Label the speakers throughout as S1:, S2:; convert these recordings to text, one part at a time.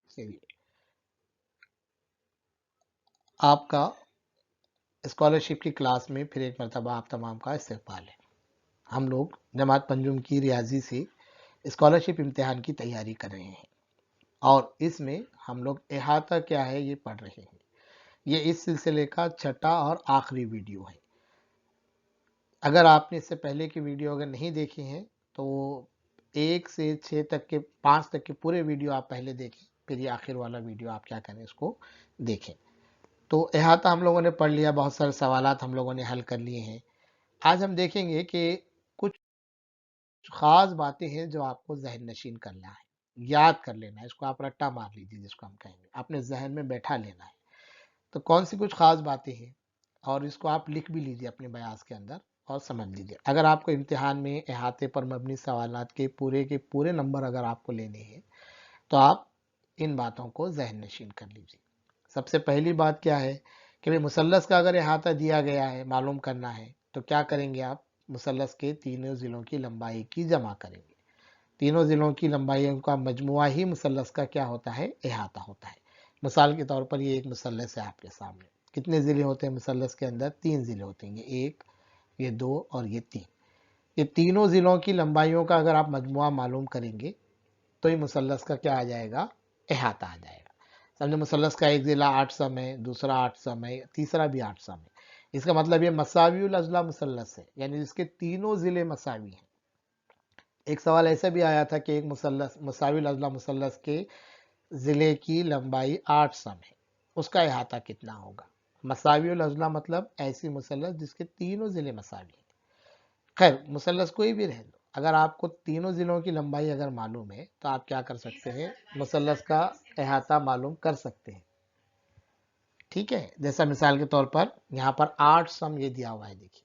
S1: चलिए, आपका स्कॉलरशिप की क्लास में फिर एक मरतबा आप तमाम का इस्तकबाल है। हम लोग जमात पंजुम की रियाजी से स्कॉलरशिप इम्तिहान की तैयारी कर रहे हैं और इसमें हम लोग अहाता क्या है ये पढ़ रहे हैं। ये इस सिलसिले का छठा और आखिरी वीडियो है। अगर आपने इससे पहले की वीडियो अगर नहीं देखी हैं तो 1 से 6 तक के 5 तक के पूरे वीडियो आप पहले देखें, फिर ये आखिर वाला वीडियो आप क्या करें इसको देखें। तो अहाता हम लोगों ने पढ़ लिया, बहुत सारे सवालात हम लोगों ने हल कर लिए हैं। आज हम देखेंगे कि कुछ खास बातें हैं जो आपको जहन नशीन करना है, याद कर लेना है। इसको आप रट्टा मार लीजिए, जिसको हम कहेंगे अपने जहन में बैठा लेना है। तो कौन सी कुछ खास बातें हैं, और इसको आप लिख भी लीजिए अपने बयास के अंदर और समझ लीजिए। अगर आपको इम्तिहान में अहाते पर मबनी सवालात के पूरे नंबर अगर आपको लेने हैं तो आप इन बातों को जहन नशीन कर लीजिए। सबसे पहली बात क्या है कि भाई मुसल्लस का अगर अहाता दिया गया है, मालूम करना है, तो क्या करेंगे आप? मुसल्लस के तीनों ज़िलों की लंबाई की जमा करेंगे। तीनों ज़िलों की लंबाइयों का मजमुआ ही मुसल्लस का क्या होता है? अहाता होता है। मिसाल के तौर पर ये एक मुसल्लस है आपके सामने। कितने ज़िले होते हैं मुसल्लस के अंदर? 3 ज़िले होते हैं, ये 1, ये 2 और ये 3। ये तीनों ज़िलों की लंबाइयों का अगर आप मजमुआ मालूम करेंगे तो ये मुसल्लस का क्या आ जाएगा? अहाता आ जाएगा। समझो मुसल्लस का एक ज़िला 8 सम है, दूसरा 8 सम है, तीसरा भी 8 सम है। इसका मतलब ये मसावियुल अज़ला मुसल्लस है, यानी जिसके तीनों ज़िले मसावी हैं। एक सवाल ऐसा भी आया था कि एक मुसल्लस मसाविल अज़ला मुसल्लस के ज़िले की लंबाई 8 सम है, उसका अहाता कितना होगा? मसावियुल अज़ला मतलब ऐसी मुसल्लस जिसके तीनों ज़िले मसावी हैं। खैर, मुसल्लस कोई भी रह लो, अगर आपको तीनों ज़िलों की लंबाई अगर मालूम है तो आप क्या कर सकते हैं? मुसल्लस का अहाता मालूम कर सकते हैं। ठीक है, जैसा मिसाल के तौर पर यहाँ पर 8 सम ये दिया हुआ है, देखिए।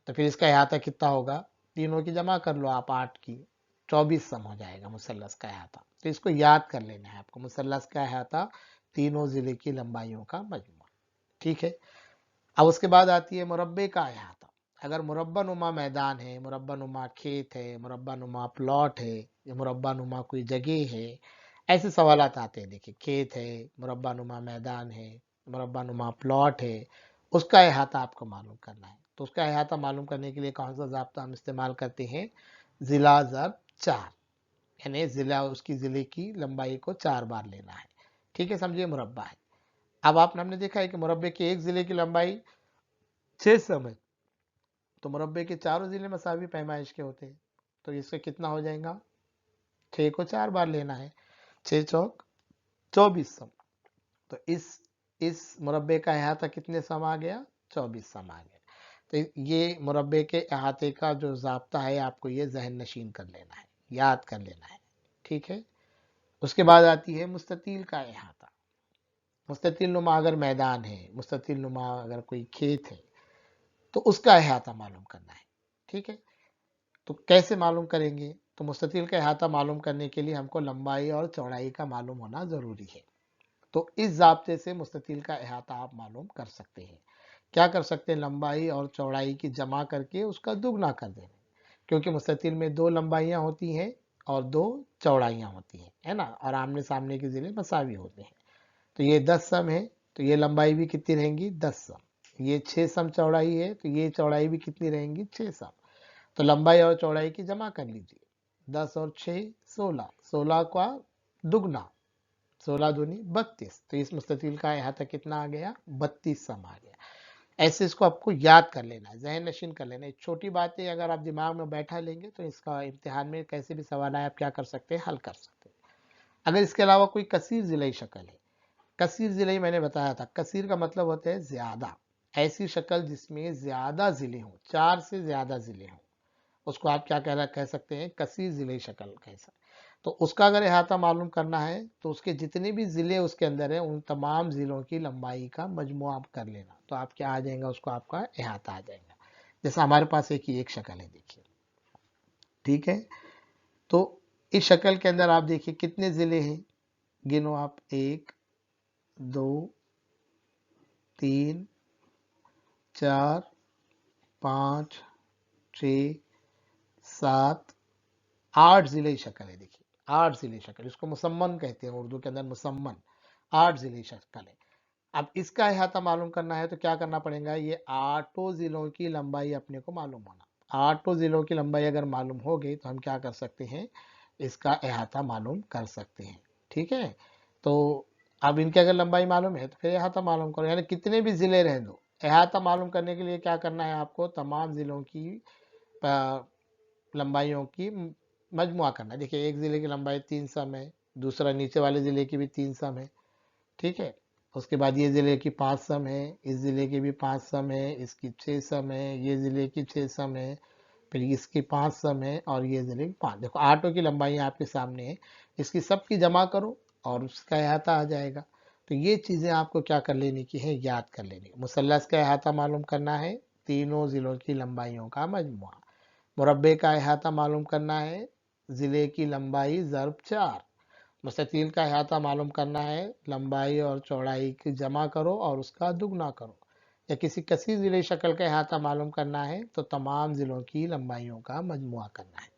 S1: तो फिर इसका अहाता कितना होगा? तीनों की जमा कर लो आप, 8 की 24 सम हो जाएगा मुसल्लस का अहाता। तो इसको याद कर लेना है आपको, मुसल्लस का अहाता तीनों ज़िले की लंबाइयों का मजमूआ। ठीक है, अब उसके बाद आती है मुरब्बे का अहाता। अगर मुरब्बा नुमा मैदान है, मुरब्बा नुमा खेत है, मुरब्बा नुमा प्लॉट है, या मुरब्बा नुमा कोई जगह है, ऐसे सवालात आते हैं। देखिए, खेत है, मुरब्बा नुमा मैदान है, मुरब्बा नुमा प्लॉट है, उसका अहाता आपको मालूम करना है। तो उसका अहाता मालूम करने के लिए कौन सा ज़ाब्ता हम इस्तेमाल करते हैं? ज़िला ज़र 4, यानी ज़िला, उसकी ज़िले की लंबाई को 4 बार लेना है। ठीक है, समझिए मुरब्बा है। अब आपने हमने देखा है कि मुरब्बे के एक ज़िले की लंबाई 6 सम है, तो मुरब्बे के चारों ज़िले मसावी पैमाइश के होते हैं। तो इससे कितना हो जाएगा? 6 को 4 बार लेना है, 6 चौक 24 सम। तो इस मुरब्बे का अहाता कितने सम आ गया? 24 सम आ गया। तो ये मुरब्बे के अहाते का जो ज़ाब्ता है आपको ये जहन नशीन कर लेना है, याद कर लेना है। ठीक है, उसके बाद आती है मुस्ततील का अहाता। मुस्ततील नुमा अगर मैदान है, मुस्ततील नुमा अगर कोई खेत है, तो उसका अहाता मालूम करना है। ठीक है, तो कैसे मालूम करेंगे? तो मुस्ततील का अहाता मालूम करने के लिए हमको लंबाई और चौड़ाई का मालूम होना ज़रूरी है। तो इस ज़ाब्ते से मुस्ततील का अहाता आप मालूम कर सकते हैं। क्या कर सकते हैं? लंबाई और चौड़ाई की जमा करके उसका दुगना कर दें, क्योंकि मुस्ततील में 2 लंबाइयाँ होती हैं और 2 चौड़ाइयाँ होती हैं, है ना, और आमने सामने के ज़िले मसावी होते हैं। तो ये 10 सम है, तो ये लंबाई भी कितनी रहेंगी? 10 सम। ये 6 सम चौड़ाई है, तो ये चौड़ाई भी कितनी रहेंगी? 6 सम। तो लंबाई और चौड़ाई की जमा कर लीजिए, 10 और 6 16, 16 का दुगना, 16 दूनी 32। तो इस मुस्ततील का अहाता कितना आ गया? 32 सम आ गया। ऐसे इसको आपको याद कर लेना है, जहन नशीन कर लेना है। छोटी बातें अगर आप दिमाग में बैठा लेंगे तो इसका इम्तिहान में कैसे भी सवाल आए आप क्या कर सकते हैं? हल कर सकते हैं। अगर इसके अलावा कोई कसीर ज़िलई शक्ल है, कसीर ज़िलई मैंने बताया था, कसीर का मतलब होता है ज़्यादा, ऐसी शक्ल जिसमें ज़्यादा ज़िले हों, 4 से ज़्यादा ज़िले हों, उसको आप क्या कह सकते हैं? कसीर ज़िले शक्ल कैसा। तो उसका अगर अहाता मालूम करना है तो उसके जितने भी ज़िले उसके अंदर हैं उन तमाम ज़िलों की लंबाई का मजमुआ आप कर लेना, तो आप क्या आ जाएगा? उसको आपका अहाता आ जाएगा। जैसा हमारे पास एक शक्ल है, देखिए। ठीक है, तो इस शक्ल के अंदर आप देखिए कितने ज़िले हैं, गिनो आप। 1 2 3 4 5 6 7 8 ज़िले शक्ल है, देखिए 8 ज़िले शक्ल, इसको मुसम्मन कहते हैं उर्दू के अंदर, मुसम्मन 8 ज़िले शक्ल है। अब इसका अहाता मालूम करना है तो क्या करना पड़ेगा, ये आठों ज़िलों की लंबाई अपने को मालूम होना। आठों ज़िलों की लंबाई अगर मालूम हो गई तो हम क्या कर सकते हैं, इसका अहाता मालूम कर सकते हैं। ठीक है, तो अब इनकी अगर लंबाई मालूम है तो फिर अहाता मालूम करो, यानी कितने भी ज़िले रह दो, अहाता मालूम करने के लिए क्या करना है, आपको तमाम ज़िलों की लंबाइयों की मजमुआ करना है। देखिए एक ज़िले की लंबाई 3 सम है, दूसरा नीचे वाले ज़िले की भी 3 सम है। ठीक है, उसके बाद ये ज़िले की 5 सम है, इस ज़िले की भी 5 सम है, इसकी 6 सम है, ये ज़िले की 6 सम है, फिर इसकी 5 सम है और ये ज़िले की 5। देखो आठों की लंबाई आपके सामने है, इसकी सबकी जमा करो और उसका अहाता आ जाएगा। तो ये चीज़ें आपको क्या कर लेनी की है, याद कर लेनी। मुसल्लस का अहाता मालूम करना है, तीनों ज़िलों की लंबाइयों का मजमुआ। मुरब्बे का अहाता मालूम करना है, ज़िले की लंबाई ज़र्ब 4। मुस्ततील का अहाता मालूम करना है, लंबाई और चौड़ाई की जमा करो और उसका दुगना करो। या किसी कसी ज़िले शक्ल का अहाता मालूम करना है तो तमाम ज़िलों की लंबाइयों का मजमुआ करना है।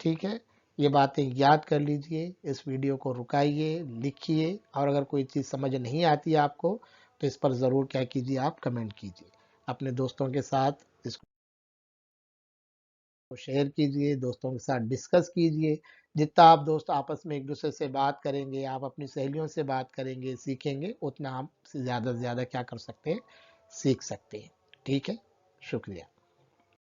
S1: ठीक है, ये बातें याद कर लीजिए, इस वीडियो को रुकाइए, लिखिए, और अगर कोई चीज़ समझ नहीं आती आपको तो इस पर ज़रूर क्या कीजिए, आप कमेंट कीजिए। अपने दोस्तों के साथ इसको शेयर कीजिए, दोस्तों के साथ डिस्कस कीजिए। जितना आप दोस्त आपस में एक दूसरे से बात करेंगे, आप अपनी सहेलियों से बात करेंगे, सीखेंगे, उतना आप ज़्यादा से ज़्यादा क्या कर सकते हैं, सीख सकते हैं। ठीक है, शुक्रिया।